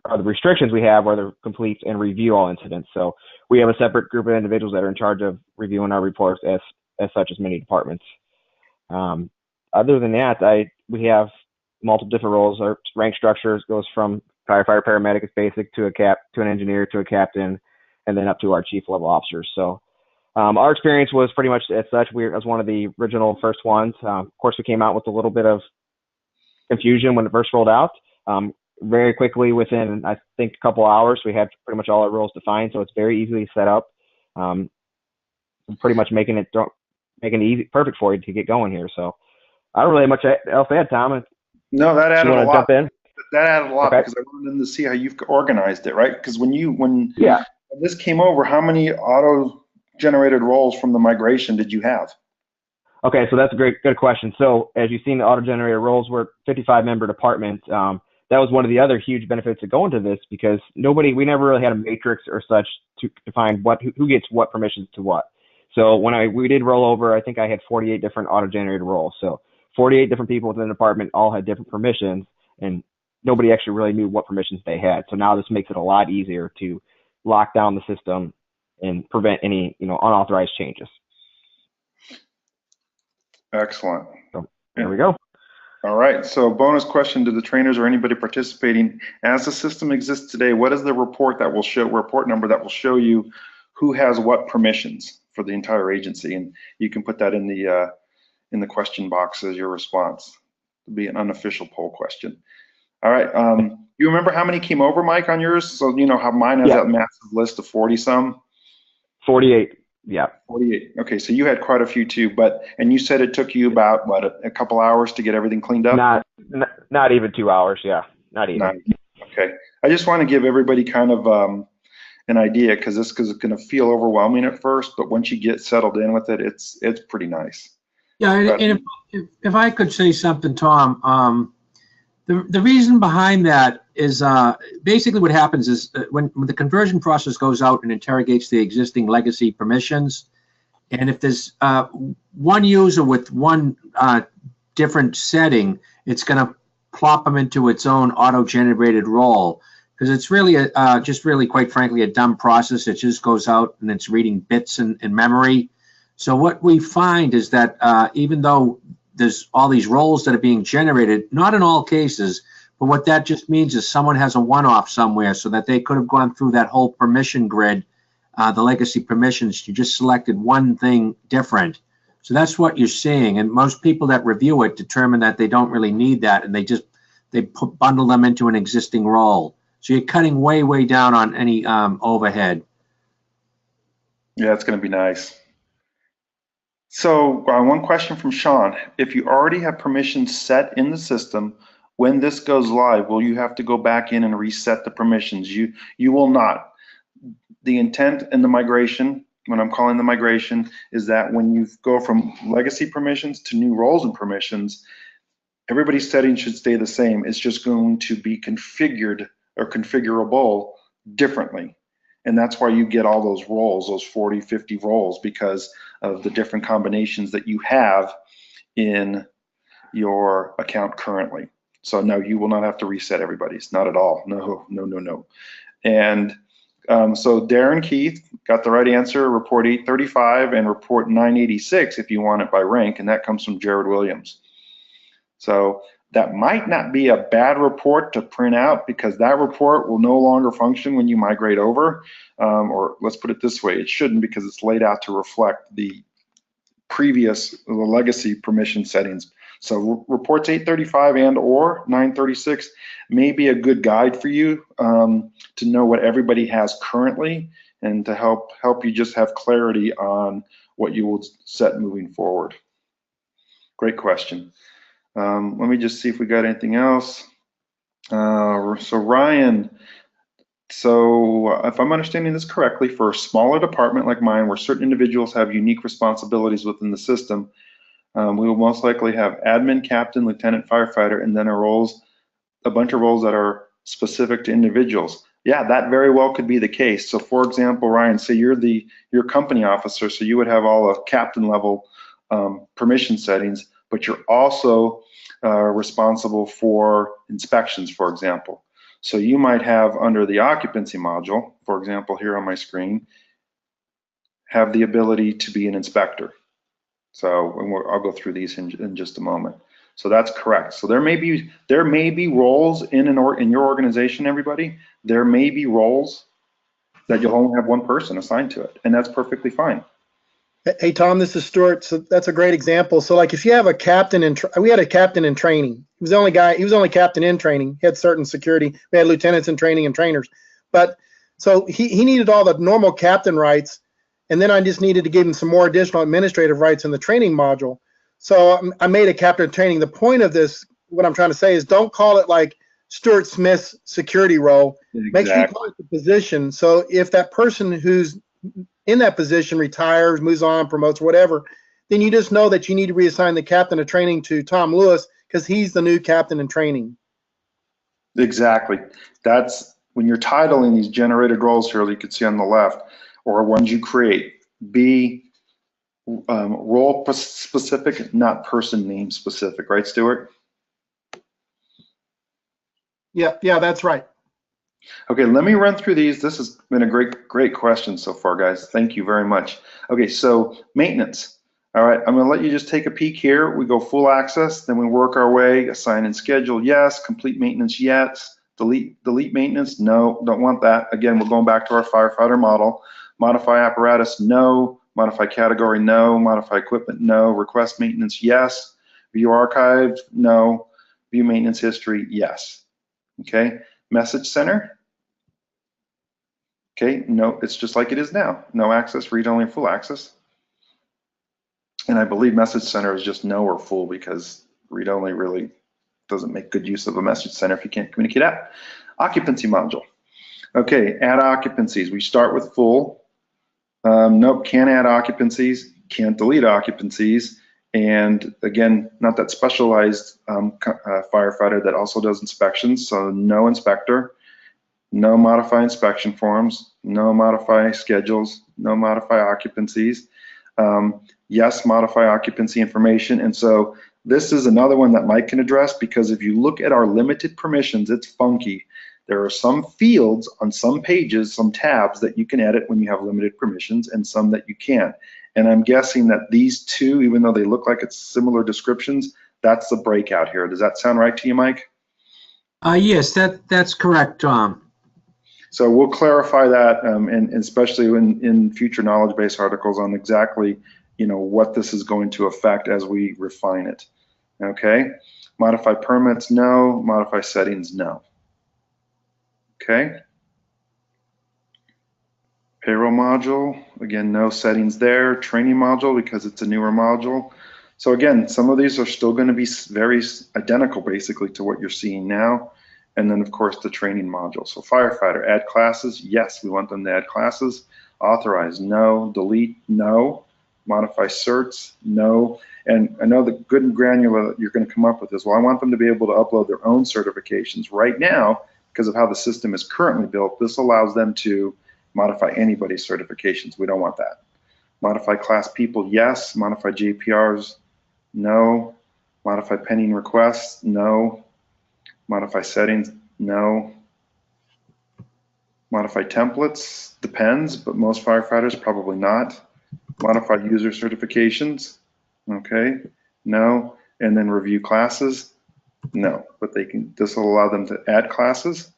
the restrictions we have are the complete and review all incidents. So we have a separate group of individuals that are in charge of reviewing our reports as such as many departments. Other than that, we have multiple different roles. Our rank structure goes from firefighter paramedic is basic to an engineer to a captain, and then up to our chief level officers. So our experience was pretty much as such. We was one of the original first ones. Of course, we came out with a little bit of confusion when it first rolled out. Very quickly, within I think a couple hours, we had pretty much all our roles defined. So it's very easily set up. Pretty much making it easy, perfect for you to get going here. So I don't really have much else to add, Tom.
No, that added a lot.
Jump in?
That added a lot,
okay.
Because I wanted to see how you've organized it, right? Because when this came over, how many auto-generated roles from the migration did you have?
Okay, so that's a good question. So as you've seen, the auto-generated roles were 55-member departments. That was one of the other huge benefits of going to this, because we never really had a matrix or such to define who gets what permissions to what. So when we did roll over, I think I had 48 different auto-generated roles. So 48 different people within the department all had different permissions, and nobody actually really knew what permissions they had. So now this makes it a lot easier to lock down the system and prevent any unauthorized changes.
Excellent.
So there we go.
All right, so bonus question to the trainers or anybody participating. As the system exists today, what is the report number that will show you who has what permissions for the entire agency? And you can put that in the question box as your response. It'll be an unofficial poll question. All right, you remember how many came over, Mike, on yours? So you know how mine has that massive list of 40-some?
48. Yeah.
48. Okay, so you had quite a few too, and you said it took you about a couple hours to get everything cleaned up?
Not even 2 hours. Yeah, not even.
Okay, I just want to give everybody kind of an idea, because it's going to feel overwhelming at first, but once you get settled in with it, it's pretty nice.
Yeah, and if I could say something, Tom, the reason behind that is basically what happens is when the conversion process goes out and interrogates the existing legacy permissions, and if there's one user with one different setting, it's going to plop them into its own auto-generated role, because it's really just really quite frankly a dumb process. It just goes out and it's reading bits in memory. So what we find is that even though there's all these roles that are being generated, not in all cases, But what that just means is someone has a one-off somewhere, so that they could have gone through that whole permission grid, the legacy permissions. You just selected one thing different. So that's what you're seeing. And most people that review it determine that they don't really need that, and they bundle them into an existing role. So you're cutting way, way down on any overhead.
Yeah, it's going to be nice. So one question from Sean. If you already have permissions set in the system, when this goes live, will you have to go back in and reset the permissions? You will not. The intent in the migration, when I'm calling the migration, is that when you go from legacy permissions to new roles and permissions, everybody's settings should stay the same. It's just going to be configured or configurable differently. And that's why you get all those roles, those 40, 50 roles, because of the different combinations that you have in your account currently. So no, you will not have to reset everybody's, not at all. No, no, no, no. And so Darren Keith got the right answer, report 835 and report 986 if you want it by rank, and that comes from Jared Williams. So that might not be a bad report to print out, because that report will no longer function when you migrate over. Or let's put it this way, it shouldn't, because it's laid out to reflect the previous legacy permission settings. So reports 835 and or 936 may be a good guide for you to know what everybody has currently, and to help you just have clarity on what you will set moving forward. Great question. Let me just see if we got anything else. So Ryan, so if I'm understanding this correctly, for a smaller department like mine, where certain individuals have unique responsibilities within the system, we will most likely have admin, captain, lieutenant, firefighter, and then a bunch of roles that are specific to individuals. Yeah, that very well could be the case. So for example, Ryan, say you're your company officer, so you would have all the captain level permission settings, but you're also responsible for inspections, for example. So you might have, under the occupancy module, for example, here on my screen, have the ability to be an inspector. So I'll go through these in just a moment. So that's correct. So there may be roles in your organization, everybody. There may be roles that you'll only have one person assigned to it, and that's perfectly fine.
Hey, Tom, this is Stuart. So that's a great example. So like if you have a captain we had a captain in training. He was the only guy, he was only captain in training. He had certain security. We had lieutenants in training and trainers. But so he needed all the normal captain rights. And then I just needed to give him some more additional administrative rights in the training module. So I made a captain of training. The point of this, what I'm trying to say is, don't call it like Stuart Smith's security role.
Exactly.
Make sure you call it the position. So if that person who's in that position retires, moves on, promotes, whatever, then you just know that you need to reassign the captain of training to Tom Lewis, because he's the new captain in training.
Exactly. That's when you're titling these generated roles here, you can see on the left, or ones you create, be role specific, not person name specific, right, Stuart?
Yeah, that's right.
Okay, let me run through these. This has been a great question so far, guys. Thank you very much. Okay, so maintenance. All right, I'm gonna let you just take a peek here. We go full access, then we work our way, assign and schedule, yes. Complete maintenance, yes. Delete maintenance, no, don't want that. Again, we're going back to our firefighter model. Modify apparatus, no. Modify category, no. Modify equipment, no. Request maintenance, yes. View archive, no. View maintenance history, yes. Okay, message center. Okay, no, it's just like it is now. No access, read only, full access. And I believe message center is just no or full, because read only really doesn't make good use of a message center if you can't communicate out. Occupancy module. Okay, add occupancies. We start with full. Nope, can't add occupancies, can't delete occupancies. And again, not that specialized firefighter that also does inspections, so no inspector, no modify inspection forms, no modify schedules, no modify occupancies. Yes, modify occupancy information. And so this is another one that Mike can address, because if you look at our limited permissions, it's funky. There are some fields on some pages, some tabs that you can edit when you have limited permissions, and some that you can't. And I'm guessing that these two, even though they look like it's similar descriptions, that's the breakout here. Does that sound right to you, Mike?
Yes, that's correct, Tom.
So we'll clarify that, and especially in future knowledge base articles on exactly, what this is going to affect as we refine it. Okay. Modify permits, no. Modify settings, no. Okay. Payroll module, again, no settings there. Training module, because it's a newer module. So again, some of these are still going to be very identical basically to what you're seeing now. And then of course the training module. So firefighter, add classes, yes, we want them to add classes. Authorize, no. Delete, no. Modify certs, no. And I know the good and granular that you're going to come up with is, well, I want them to be able to upload their own certifications. Right now, because of how the system is currently built, this allows them to modify anybody's certifications. We don't want that. Modify class people, yes. Modify JPRs, no. Modify pending requests, no. Modify settings, no. Modify templates, depends, but most firefighters probably not. Modify user certifications, okay, no. And then review classes, no. But this will allow them to add classes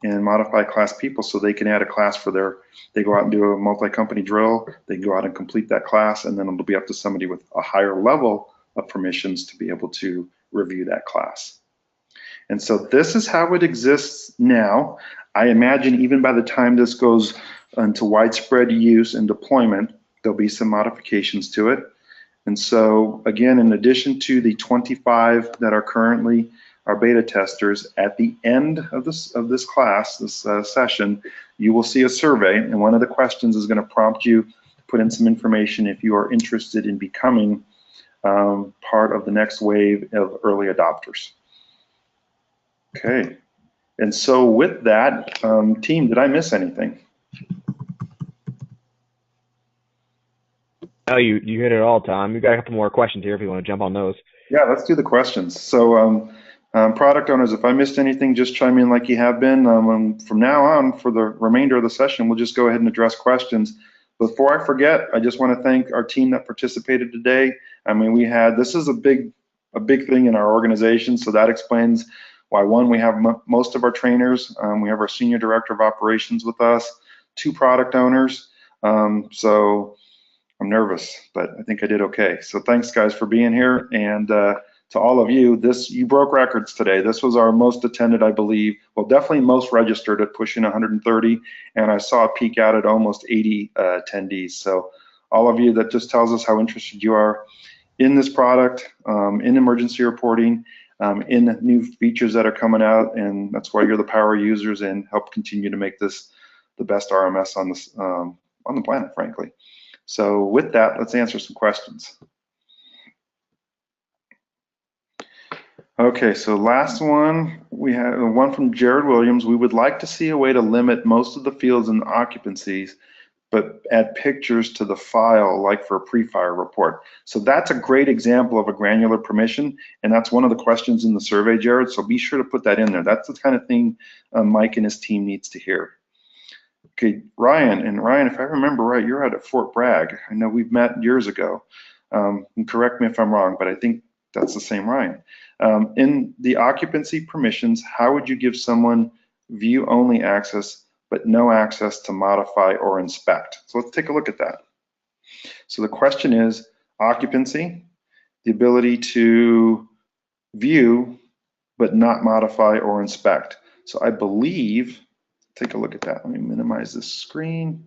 and modify class people, so they can add a class for they go out and do a multi-company drill, they go out and complete that class, and then it'll be up to somebody with a higher level of permissions to be able to review that class. And so this is how it exists now. I imagine even by the time this goes into widespread use and deployment, there'll be some modifications to it. And so again, in addition to the 25 that are currently our beta testers, at the end of this class, this session, you will see a survey, and one of the questions is going to prompt you to put in some information if you are interested in becoming part of the next wave of early adopters. Okay, and so with that, team, did I miss anything?
No, you hit it all, Tom. You got a couple more questions here if you want to jump on those.
Yeah, let's do the questions. So product owners, if I missed anything, just chime in like you have been. From now on, for the remainder of the session, we'll just go ahead and address questions. Before I forget, I just want to thank our team that participated today. I mean, this is a big thing in our organization, so that explains why, one, we have most of our trainers. We have our senior director of operations with us, 2 product owners. So I'm nervous, but I think I did okay. So thanks, guys, for being here. And to all of you, you broke records today. This was our most attended, I believe. Well, definitely most registered at pushing 130. And I saw it peak out at almost 80 attendees. So all of you, that just tells us how interested you are in this product, in emergency reporting, in new features that are coming out. And that's why you're the power users and help continue to make this the best RMS on the planet, frankly. So with that, let's answer some questions. Okay, so last one, we have one from Jared Williams. We would like to see a way to limit most of the fields and occupancies, but add pictures to the file, like for a pre-fire report. So that's a great example of a granular permission, and that's one of the questions in the survey, Jared, so be sure to put that in there. That's the kind of thing Mike and his team needs to hear. Okay, Ryan, if I remember right, you're out at Fort Bragg. I know we've met years ago. And correct me if I'm wrong, but I think that's the same Ryan. In the occupancy permissions, how would you give someone view-only access but no access to modify or inspect? So let's take a look at that. So the question is occupancy, the ability to view but not modify or inspect. So I believe, take a look at that. Let me minimize this screen.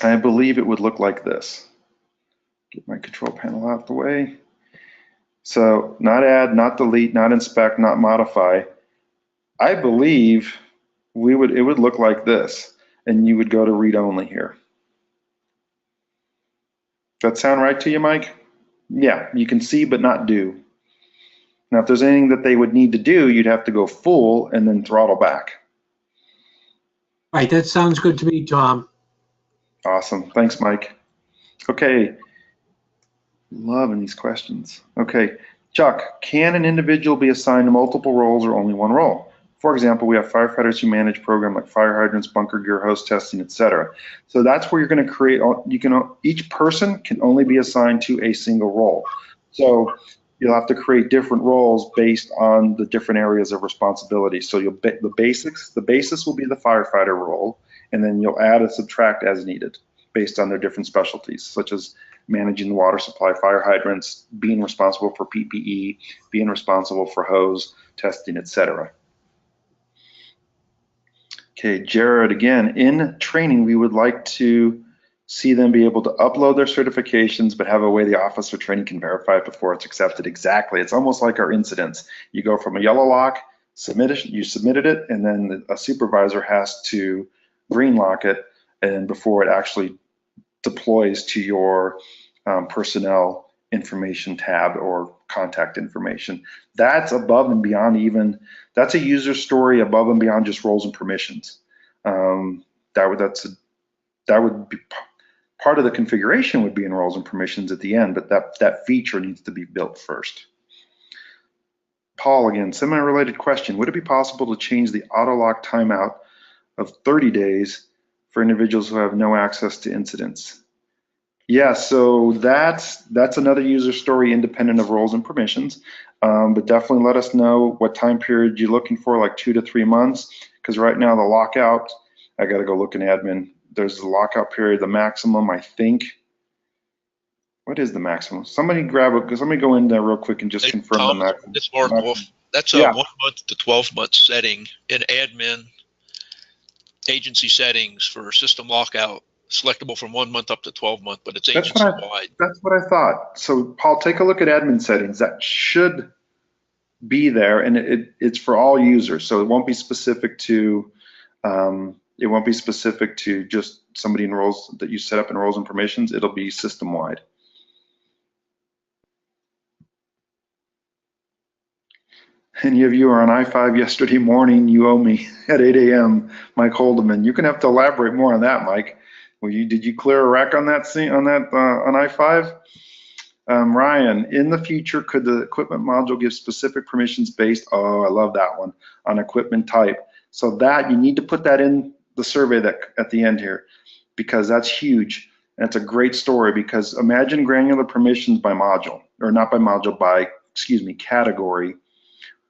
I believe it would look like this. Get my control panel out the way. So not add, not delete, not inspect, not modify. I believe it would look like this, and you would go to read only here. Does that sound right to you, Mike? Yeah, you can see but not do. Now, if there's anything that they would need to do, you'd have to go full and then throttle back.
Right, that sounds good to me, Tom.
Awesome, thanks, Mike. Okay, loving these questions. Okay, Chuck, can an individual be assigned multiple roles or only one role? For example, we have firefighters who manage programs like fire hydrants, bunker gear, hose testing, etc. So that's where you're going to create, each person can only be assigned to a single role. So you'll have to create different roles based on the different areas of responsibility. So the basis will be the firefighter role, and then you'll add and subtract as needed based on their different specialties, such as managing the water supply, fire hydrants, being responsible for PPE, being responsible for hose testing, etc. Okay, Jared, again, in training, we would like to see them be able to upload their certifications, but have a way the officer training can verify it before it's accepted. Exactly. It's almost like our incidents. You go from a yellow lock, you submitted it, and then a supervisor has to green lock it, and before it actually deploys to your personnel information tab or contact information. That's above and beyond that's a user story above and beyond just roles and permissions. That would be part of the configuration would be in roles and permissions at the end, but that feature needs to be built first. Paul, again, semi-related question. Would it be possible to change the auto lock timeout of 30 days for individuals who have no access to incidents? Yeah, so that's another user story independent of roles and permissions, but definitely let us know what time period you're looking for, like 2 to 3 months, because right now the lockout, I got to go look in admin. There's the lockout period, the maximum, I think. What is the maximum? Somebody grab it, because let me go in there real quick and just confirm the maximum.
It's Mark Wolf. That's a 1 month to 12 month setting in admin agency settings for system lockout. Selectable from 1 month up to 12 month, but it's agency wide. That's
what I thought. So Paul, take a look at admin settings. That should be there, and it's for all users. So it won't be specific to just somebody in roles that you set up in roles and permissions. It'll be system wide. Any of you are on I-5 yesterday morning, you owe me at 8 a.m. Mike Holdeman. You're gonna have to elaborate more on that, Mike. Did you clear a wreck on that scene on I-5? Ryan, in the future, could the equipment module give specific permissions based? Oh, I love that one, on equipment type. So that you need to put that in the survey that at the end here, because that's huge. And it's a great story, because imagine granular permissions by module, or not by module, by, category,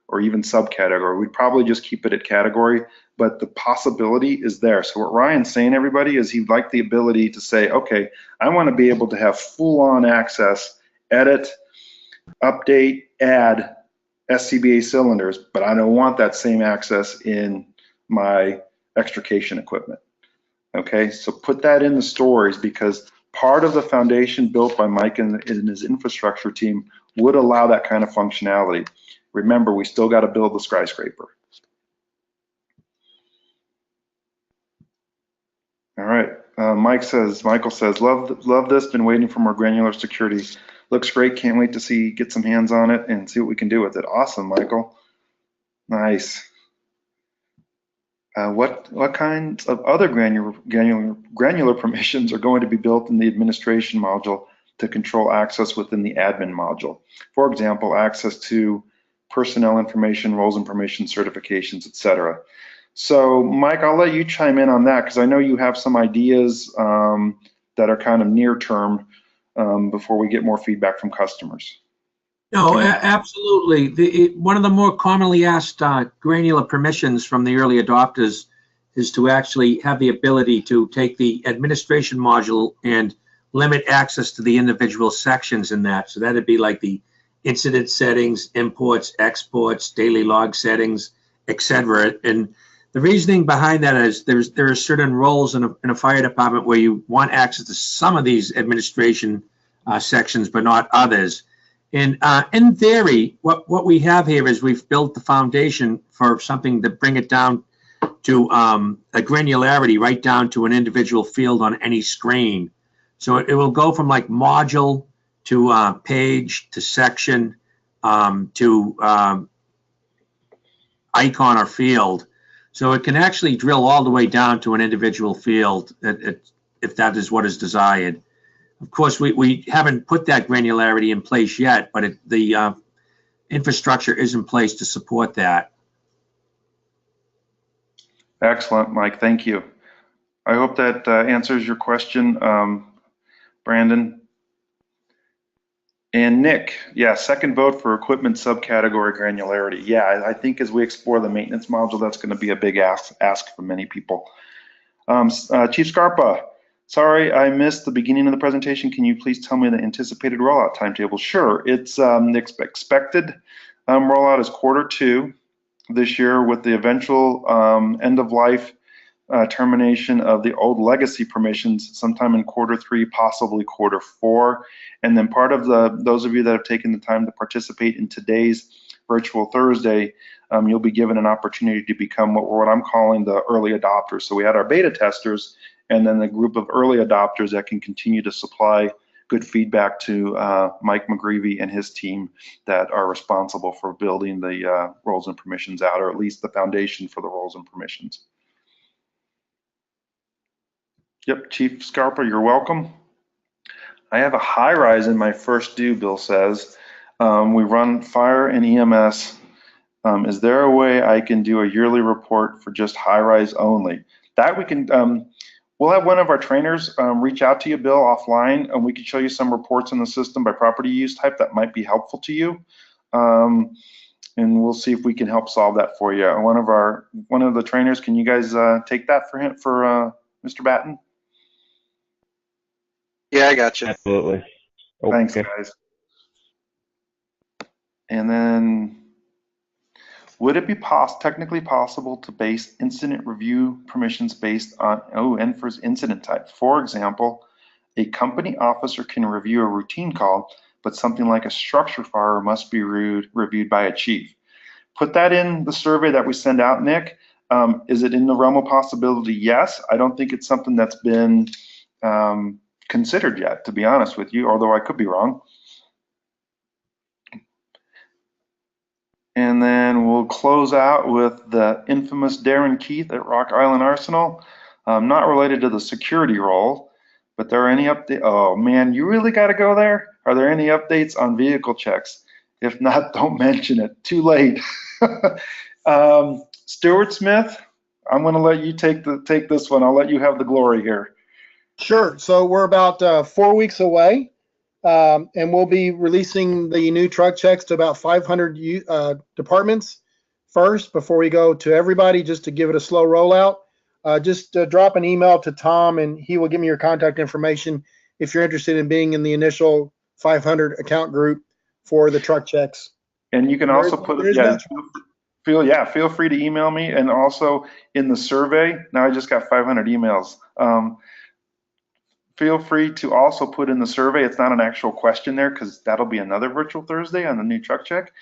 or even subcategory. We'd probably just keep it at category, but the possibility is there. So what Ryan's saying, everybody, is he'd like the ability to say, okay, I want to be able to have full-on access, edit, update, add SCBA cylinders, but I don't want that same access in my extrication equipment. Okay, so put that in the stories, because part of the foundation built by Mike and his infrastructure team would allow that kind of functionality. Remember, we still got to build the skyscraper. All right, Michael says, love this, been waiting for more granular security. Looks great, can't wait to get some hands on it and see what we can do with it. Awesome, Michael. Nice. What kinds of other granular permissions are going to be built in the administration module to control access within the admin module? For example, access to personnel information, roles and permissions, certifications, etc. So, Mike, I'll let you chime in on that, because I know you have some ideas that are kind of near term before we get more feedback from customers.
No, absolutely. One of the more commonly asked granular permissions from the early adopters is to actually have the ability to take the administration module and limit access to the individual sections in that. So that'd be like the incident settings, imports, exports, daily log settings, etc. And the reasoning behind that is there are certain roles in a fire department where you want access to some of these administration sections, but not others. And in theory, what we have here is we've built the foundation for something to bring it down to a granularity right down to an individual field on any screen. So it will go from like module to page to section to icon or field. So it can actually drill all the way down to an individual field if that is what is desired. Of course, we haven't put that granularity in place yet, but the infrastructure is in place to support that.
Excellent, Mike. Thank you. I hope that answers your question, Brandon. And Nick, yeah, second vote for equipment subcategory granularity. Yeah, I think as we explore the maintenance module, that's going to be a big ask for many people. Chief Scarpa, sorry I missed the beginning of the presentation. Can you please tell me the anticipated rollout timetable? Sure, it's the expected rollout is Q2 this year with the eventual end of life termination of the old legacy permissions sometime in Q3, possibly Q4. And then part of those of you that have taken the time to participate in today's virtual Thursday, you'll be given an opportunity to become what I'm calling the early adopters. So we had our beta testers and then the group of early adopters that can continue to supply good feedback to Mike McGreevey and his team that are responsible for building the roles and permissions out, or at least the foundation for the roles and permissions. Yep, Chief Scarpa, you're welcome. I have a high rise in my first due, Bill says. We run fire and EMS. Is there a way I can do a yearly report for just high rise only? That we can, we'll have one of our trainers reach out to you, Bill, offline, and we can show you some reports in the system by property use type that might be helpful to you. And we'll see if we can help solve that for you. One of the trainers, can you guys take that for Mr. Batten?
Yeah, I got you.
Absolutely.
Oh, thanks, okay, guys. And then, would it be technically possible to base incident review permissions based on NFIRS incident type? For example, a company officer can review a routine call, but something like a structure fire must be reviewed by a chief. Put that in the survey that we send out, Nick. Is it in the realm of possibility? Yes. I don't think it's something that's been considered yet, to be honest with you, although I could be wrong. And then we'll close out with the infamous Darren Keith at Rock Island Arsenal. Not related to the security role, but there are any updates? Oh man, you really got to go there? Are there any updates on vehicle checks? If not, don't mention it. Too late. Stuart Smith, I'm going to let you take this one. I'll let you have the glory here.
Sure. So we're about 4 weeks away, and we'll be releasing the new truck checks to about 500 departments first before we go to everybody, just to give it a slow rollout. Just drop an email to Tom, and he will give me your contact information if you're interested in being in the initial 500 account group for the truck checks.
And you can also feel free to email me, and also in the survey. Now I just got 500 emails. Feel free to also put in the survey. It's not an actual question there because that'll be another virtual Thursday on the new truck check.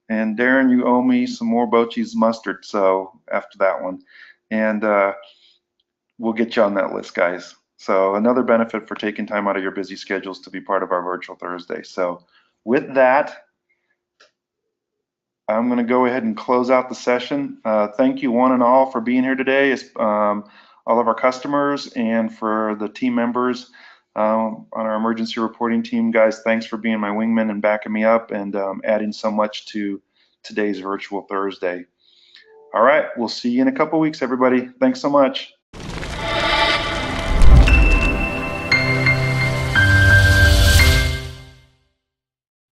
And Darren, you owe me some more Bochi's mustard. So after that one, and we'll get you on that list, guys. So another benefit for taking time out of your busy schedules to be part of our virtual Thursday. So with that, I'm going to go ahead and close out the session. Thank you one and all for being here today. All of our customers and for the team members on our emergency reporting team. Guys, thanks for being my wingman and backing me up and adding so much to today's virtual Thursday. All right, we'll see you in a couple weeks, everybody. Thanks so much.